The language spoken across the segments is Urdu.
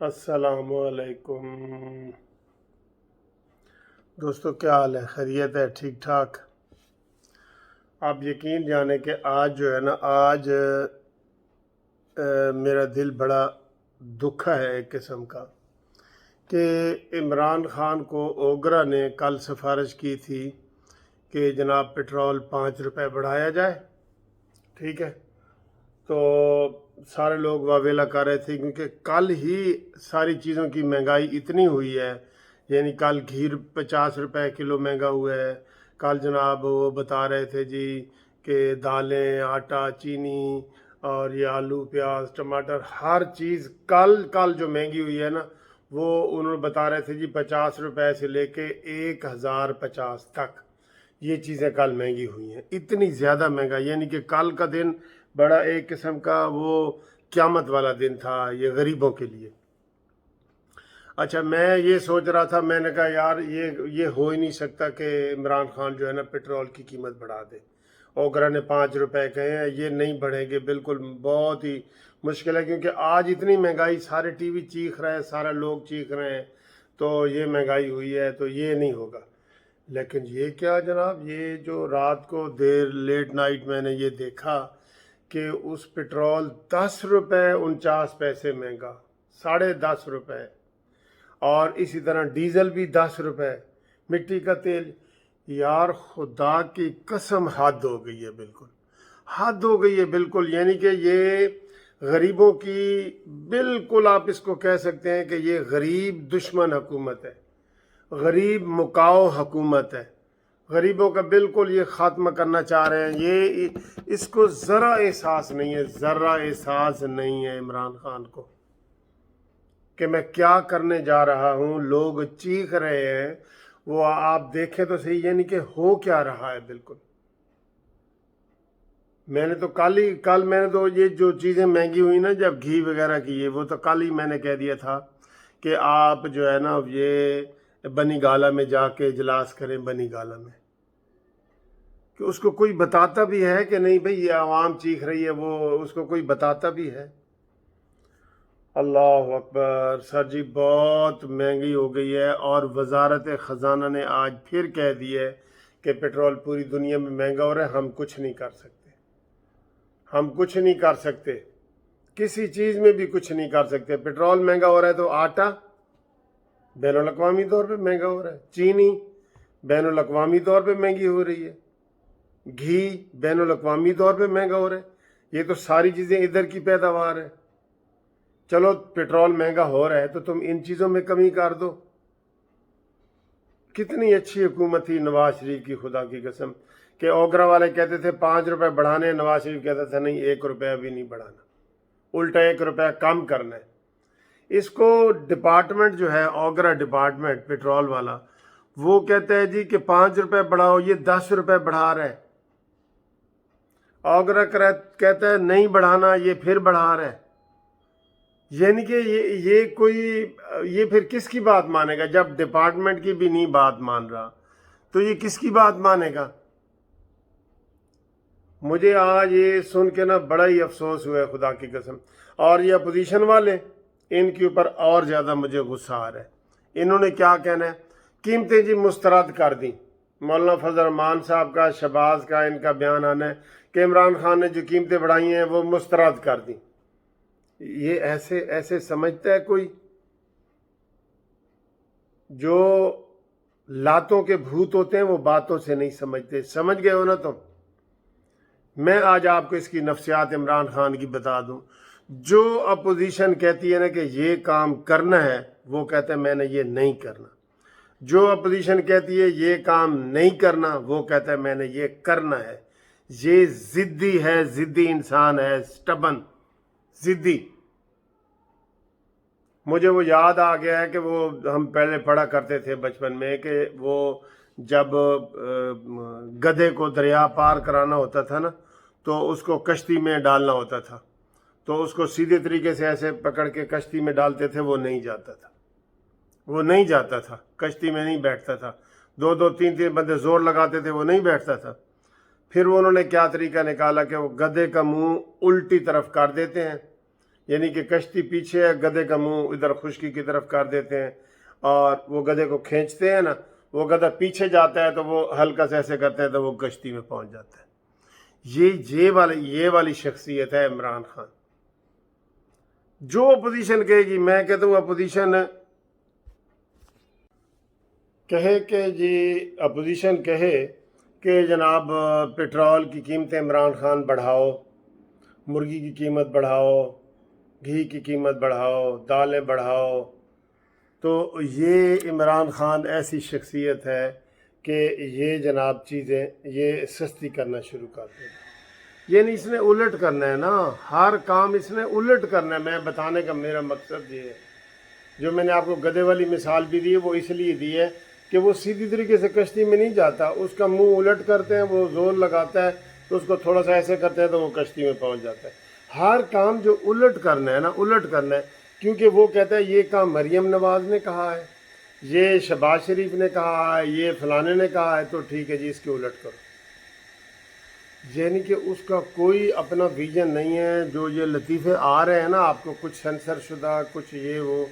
السلام علیکم دوستو، کیا حال ہے؟ خیریت ہے؟ ٹھیک ٹھاک؟ آپ یقین جانیں کہ آج جو ہے نا میرا دل بڑا دکھا ہے ایک قسم کا کہ عمران خان کو اوگرا نے کل سفارش کی تھی کہ جناب پٹرول 5 روپے بڑھایا جائے. ٹھیک ہے، تو سارے لوگ واویلا کر رہے تھے کیونکہ کل ہی ساری چیزوں کی مہنگائی اتنی ہوئی ہے. یعنی کل گھی 50 روپے کلو مہنگا ہوا ہے. کل جناب وہ بتا رہے تھے جی کہ دالیں، آٹا، چینی اور یہ آلو، پیاز، ٹماٹر، ہر چیز کل جو مہنگی ہوئی ہے نا، وہ انہوں نے بتا رہے تھے جی 50 روپے سے لے کے 1050 تک یہ چیزیں کل مہنگی ہوئی ہیں. اتنی زیادہ مہنگا، یعنی کہ کل کا دن بڑا ایک قسم کا وہ قیامت والا دن تھا یہ غریبوں کے لیے. اچھا، میں یہ سوچ رہا تھا، میں نے کہا یار یہ ہو ہی نہیں سکتا کہ عمران خان جو ہے نا پٹرول کی قیمت بڑھا دے. اوگرا نے 5 روپے کہے ہیں، یہ نہیں بڑھیں گے بالکل. بہت ہی مشکل ہے کیونکہ آج اتنی مہنگائی، سارے ٹی وی چیخ رہے ہیں، سارے لوگ چیخ رہے ہیں، تو یہ مہنگائی ہوئی ہے تو یہ نہیں ہوگا. لیکن یہ کیا جناب، یہ جو رات کو دیر لیٹ نائٹ میں نے یہ دیکھا کہ اس پٹرول 10 روپے 49 پیسے مہنگا، 10.5 روپے، اور اسی طرح ڈیزل بھی 10 روپے، مٹی کا تیل. یار خدا کی قسم، حد ہو گئی ہے، بالکل حد ہو گئی ہے بالکل. یعنی کہ یہ غریبوں کی، بالکل آپ اس کو کہہ سکتے ہیں کہ یہ غریب دشمن حکومت ہے، غریب مکاؤ حکومت ہے. غریبوں کا بالکل یہ خاتمہ کرنا چاہ رہے ہیں. یہ اس کو ذرا احساس نہیں ہے، ذرا احساس نہیں ہے عمران خان کو کہ میں کیا کرنے جا رہا ہوں. لوگ چیخ رہے ہیں، وہ آپ دیکھیں تو صحیح، یعنی کہ ہو کیا رہا ہے بالکل. میں نے تو کل میں نے تو یہ جو چیزیں مہنگی ہوئی نا، جب گھی وغیرہ کی، وہ تو کل ہی میں نے کہہ دیا تھا کہ آپ جو ہے نا یہ بنی گالا میں جا کے اجلاس کریں. بنی گالا میں کہ اس کو کوئی بتاتا بھی ہے کہ نہیں بھئی یہ عوام چیخ رہی ہے، وہ اس کو کوئی بتاتا بھی ہے. اللہ اکبر سر جی، بہت مہنگی ہو گئی ہے. اور وزارت خزانہ نے آج پھر کہہ دی ہے کہ پٹرول پوری دنیا میں مہنگا ہو رہا ہے. ہم کچھ نہیں کر سکتے، ہم کچھ نہیں کر سکتے، کسی چیز میں بھی کچھ نہیں کر سکتے. پٹرول مہنگا ہو رہا ہے تو آٹا بین الاقوامی طور پہ مہنگا ہو رہا ہے، چینی بین الاقوامی طور پہ مہنگی ہو رہی ہے، گھی بین الاقوامی طور پہ مہنگا ہو رہا ہے. یہ تو ساری چیزیں ادھر کی پیداوار ہے. چلو پٹرول مہنگا ہو رہا ہے تو تم ان چیزوں میں کمی کر دو. کتنی اچھی حکومت تھی نواز شریف کی، خدا کی قسم، کہ اوگرا والے کہتے تھے 5 روپے بڑھانے، نواز شریف کہتا تھا نہیں 1 روپے بھی نہیں بڑھانا، الٹا 1 روپے کم کرنا ہے. اس کو ڈپارٹمنٹ جو ہے، اوگرا ڈپارٹمنٹ پٹرول والا، وہ کہتا ہے جی کہ 5 روپے بڑھاؤ، یہ 10 روپے بڑھا رہا ہے. اوگرا کہتا ہے نہیں بڑھانا، یہ پھر بڑھا رہا ہے. یعنی کہ یہ پھر کس کی بات مانے گا؟ جب ڈپارٹمنٹ کی بھی نہیں بات مان رہا تو یہ کس کی بات مانے گا؟ مجھے آج یہ سن کے نا بڑا ہی افسوس ہوا ہے، خدا کی قسم. اور یہ اپوزیشن والے، ان کے اوپر اور زیادہ مجھے غصہ آ رہا ہے. انہوں نے کیا کہنا ہے؟ قیمتیں جی مسترد کر دیں. مولانا فضل الرحمان صاحب کا، شہباز کا، ان کا بیان آنا ہے کہ عمران خان نے جو قیمتیں بڑھائی ہیں وہ مسترد کر دیں. یہ ایسے سمجھتا ہے کوئی؟ جو لاتوں کے بھوت ہوتے ہیں وہ باتوں سے نہیں سمجھتے. سمجھ گئے ہو نا تم؟ میں آج آپ کو اس کی نفسیات عمران خان کی بتا دوں. جو اپوزیشن کہتی ہے نا کہ یہ کام کرنا ہے، وہ کہتا ہے میں نے یہ نہیں کرنا. جو اپوزیشن کہتی ہے یہ کام نہیں کرنا، وہ کہتا ہے میں نے یہ کرنا ہے. یہ ضدی ہے، ضدی انسان ہے، سٹبن، ضدی. مجھے وہ یاد آ گیا ہے کہ وہ ہم پہلے پڑھا کرتے تھے بچپن میں کہ وہ جب گدھے کو دریا پار کرانا ہوتا تھا نا، تو اس کو کشتی میں ڈالنا ہوتا تھا، تو اس کو سیدھے طریقے سے ایسے پکڑ کے کشتی میں ڈالتے تھے، وہ نہیں جاتا تھا، وہ نہیں جاتا تھا، کشتی میں نہیں بیٹھتا تھا. 2-2 3 بندے زور لگاتے تھے، وہ نہیں بیٹھتا تھا. پھر انہوں نے کیا طریقہ نکالا کہ وہ گدھے کا منہ الٹی طرف کر دیتے ہیں، یعنی کہ کشتی پیچھے ہے، گدھے کا منہ ادھر خشکی کی طرف کر دیتے ہیں اور وہ گدھے کو کھینچتے ہیں نا، وہ گدھا پیچھے جاتا ہے تو وہ ہلکا سے ایسے کرتے ہیں تو وہ کشتی میں پہنچ جاتا ہے۔ یہ والی شخصیت ہے عمران خان۔ جو اپوزیشن کہے گی، میں کہتا ہوں اپوزیشن کہے کہ جناب پٹرول کی قیمتیں عمران خان بڑھاؤ، مرغی کی قیمت بڑھاؤ، گھی کی قیمت بڑھاؤ، دالیں بڑھاؤ، تو یہ عمران خان ایسی شخصیت ہے کہ یہ جناب چیزیں یہ سستی کرنا شروع کر دے گا۔ یعنی اس نے الٹ کرنا ہے نا، ہر کام اس نے الٹ کرنا ہے۔ میں بتانے کا میرا مقصد یہ ہے، جو میں نے آپ کو گدھے والی مثال بھی دی ہے وہ اس لیے دی ہے کہ وہ سیدھی طریقے سے کشتی میں نہیں جاتا، اس کا منہ الٹ کرتے ہیں، وہ زور لگاتا ہے تو اس کو تھوڑا سا ایسے کرتے ہیں تو وہ کشتی میں پہنچ جاتا ہے۔ ہر کام جو الٹ کرنا ہے نا، الٹ کرنا ہے، کیونکہ وہ کہتا ہے یہ کام مریم نواز نے کہا ہے، یہ شہباز شریف نے کہا ہے، یہ فلانے نے کہا ہے، تو ٹھیک ہے جی اس کے الٹ کرو۔ یعنی کہ اس کا کوئی اپنا ویژن نہیں ہے۔ جو یہ لطیفے آ رہے ہیں نا آپ کو، کچھ سینسر شدہ، کچھ یہ وہ،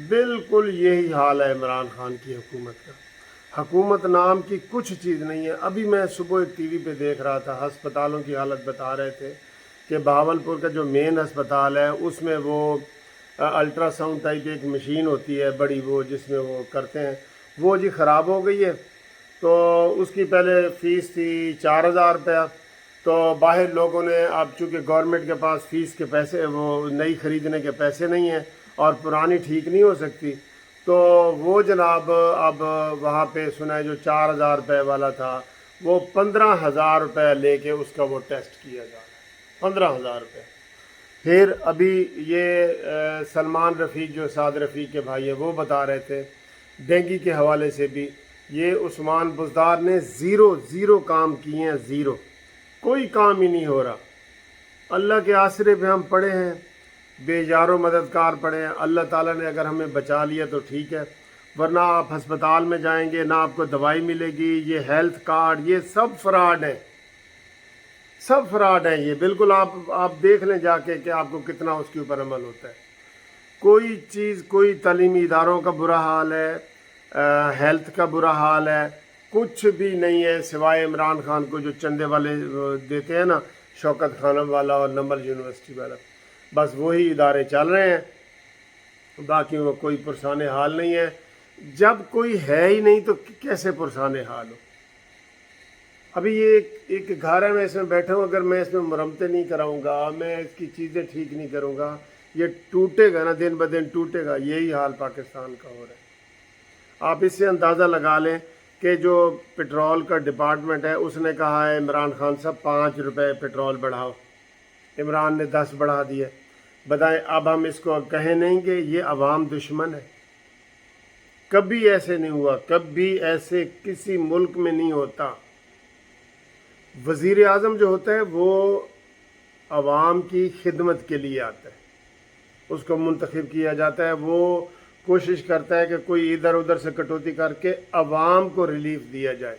بالکل یہی حال ہے عمران خان کی حکومت کا۔ حکومت نام کی کچھ چیز نہیں ہے۔ ابھی میں صبح ایک ٹی وی پہ دیکھ رہا تھا، ہسپتالوں کی حالت بتا رہے تھے کہ بہاولپور کا جو مین ہسپتال ہے اس میں وہ الٹرا ساؤنڈ ٹائپ ایک مشین ہوتی ہے بڑی، وہ جس میں وہ کرتے ہیں، وہ جی خراب ہو گئی ہے۔ تو اس کی پہلے فیس تھی 4000 روپیہ، تو باہر لوگوں نے، اب چونکہ گورنمنٹ کے پاس فیس کے پیسے، وہ نئی خریدنے کے پیسے نہیں ہیں اور پرانی ٹھیک نہیں ہو سکتی، تو وہ جناب اب وہاں پہ سنا ہے جو 4000 روپے والا تھا وہ 15000 روپے لے کے اس کا وہ ٹیسٹ کیا جا رہا ہے، 15000 روپے۔ پھر ابھی یہ سلمان رفیق جو سعد رفیق کے بھائی ہیں وہ بتا رہے تھے ڈینگی کے حوالے سے بھی، یہ عثمان بزدار نے زیرو کام کیے ہیں، زیرو، کوئی کام ہی نہیں ہو رہا۔ اللہ کے آسرے پہ ہم پڑے ہیں، بے یار و مددگار پڑے ہیں۔ اللہ تعالیٰ نے اگر ہمیں بچا لیا تو ٹھیک ہے، ورنہ آپ ہسپتال میں جائیں گے نہ آپ کو دوائی ملے گی۔ یہ ہیلتھ کارڈ، یہ سب فراڈ ہیں، سب فراڈ ہیں یہ، بالکل آپ دیکھ لیں جا کے کہ آپ کو کتنا اس کے اوپر عمل ہوتا ہے۔ کوئی چیز، کوئی تعلیمی اداروں کا برا حال ہے، ہیلتھ کا برا حال ہے، کچھ بھی نہیں ہے سوائے عمران خان کو جو چندے والے دیتے ہیں نا، شوکت خانم والا اور نمبر یونیورسٹی والا، بس وہی ادارے چل رہے ہیں، باقی وہ کوئی پرسان حال نہیں ہے۔ جب کوئی ہے ہی نہیں تو کیسے پرسان حال ہو؟ ابھی یہ ایک گھر ہے، میں اس میں بیٹھا ہوں، اگر میں اس میں مرمتیں نہیں کراؤں گا، میں اس کی چیزیں ٹھیک نہیں کروں گا، یہ ٹوٹے گا نا، دن بدن ٹوٹے گا۔ یہی حال پاکستان کا ہو رہا ہے۔ آپ اس سے اندازہ لگا لیں کہ جو پٹرول کا ڈپارٹمنٹ ہے اس نے کہا ہے عمران خان صاحب 5 روپے پٹرول بڑھاؤ، عمران نے 10 بڑھا دیا۔ بتائیں اب ہم اس کو کہیں نہیں کہ یہ عوام دشمن ہے؟ کبھی ایسے نہیں ہوا، کبھی ایسے کسی ملک میں نہیں ہوتا۔ وزیر اعظم جو ہوتا ہے وہ عوام کی خدمت کے لیے آتا ہے، اس کو منتخب کیا جاتا ہے، وہ کوشش کرتا ہے کہ کوئی ادھر ادھر سے کٹوتی کر کے عوام کو ریلیف دیا جائے،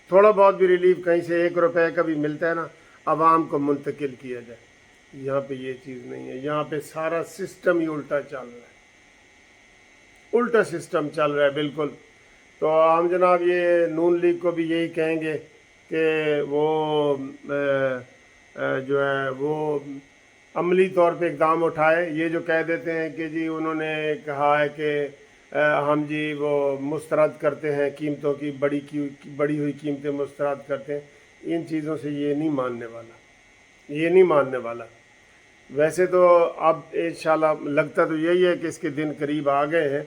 تھوڑا بہت بھی ریلیف کہیں سے 1 روپے کا بھی ملتا ہے نا، عوام کو منتقل کیا جائے۔ یہاں پہ یہ چیز نہیں ہے، یہاں پہ سارا سسٹم ہی الٹا چل رہا ہے، الٹا سسٹم چل رہا ہے بالکل۔ تو ہم جناب یہ نون لیگ کو بھی یہی کہیں گے کہ وہ جو ہے وہ عملی طور پہ اقدام اٹھائے۔ یہ جو کہہ دیتے ہیں کہ جی انہوں نے کہا ہے کہ ہم جی وہ مسترد کرتے ہیں قیمتوں کی، بڑی ہوئی قیمتیں مسترد کرتے ہیں، ان چیزوں سے یہ نہیں ماننے والا، یہ نہیں ماننے والا۔ ویسے تو اب انشاءاللہ لگتا تو یہی ہے کہ اس کے دن قریب آ گئے ہیں،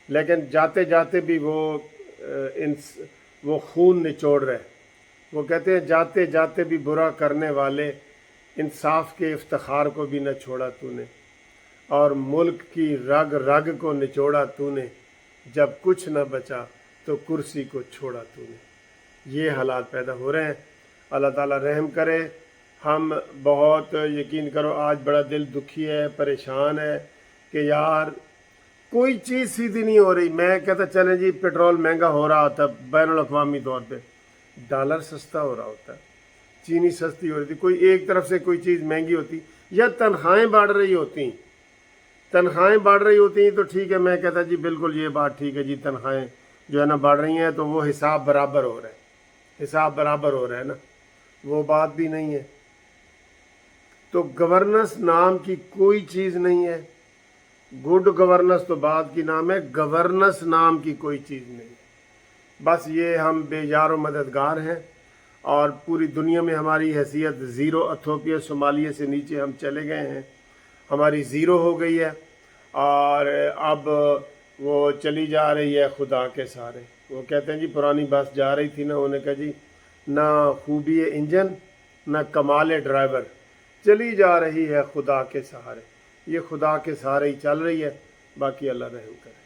لیکن جاتے جاتے بھی وہ خون نچوڑ رہے ہیں۔ وہ کہتے ہیں جاتے جاتے بھی برا کرنے والے، انصاف کے افتخار کو بھی نہ چھوڑا تو نے، اور ملک کی رگ رگ کو نچوڑا تو نے، جب کچھ نہ بچا تو کرسی کو چھوڑا تو نے۔ یہ حالات پیدا ہو رہے ہیں۔ اللہ تعالیٰ رحم کرے۔ ہم بہت، یقین کرو آج بڑا دل دکھی ہے، پریشان ہے کہ یار کوئی چیز سیدھی نہیں ہو رہی۔ میں کہتا چلیں جی پٹرول مہنگا ہو رہا ہوتا بین الاقوامی طور پہ، ڈالر سستا ہو رہا ہوتا ہے، چینی سستی ہو رہی تھی، کوئی ایک طرف سے کوئی چیز مہنگی ہوتی، یا تنخواہیں بڑھ رہی ہوتی تنخواہیں بڑھ رہی ہوتی ہیں تو ٹھیک ہے، میں کہتا جی بالکل یہ بات ٹھیک ہے جی، تنخواہیں جو ہے نا بڑھ رہی ہیں تو وہ حساب برابر ہو رہا ہے، حساب برابر ہو رہا ہے نا، وہ بات بھی نہیں ہے۔ تو گورننس نام کی کوئی چیز نہیں ہے، گڈ گورننس تو بعد کی نام ہے، گورننس نام کی کوئی چیز نہیں ہے۔ بس یہ ہم بے یار و مددگار ہیں، اور پوری دنیا میں ہماری حیثیت زیرو، ایتھوپیا صومالیہ سے نیچے ہم چلے گئے ہیں، ہماری زیرو ہو گئی ہے، اور اب وہ چلی جا رہی ہے خدا کے سہارے۔ وہ کہتے ہیں جی پرانی بس جا رہی تھی نا، انہوں نے کہا جی نہ خوبی انجن نہ کمال ڈرائیور، چلی جا رہی ہے خدا کے سہارے۔ یہ خدا کے سہارے ہی چل رہی ہے، باقی اللہ رحم کرے۔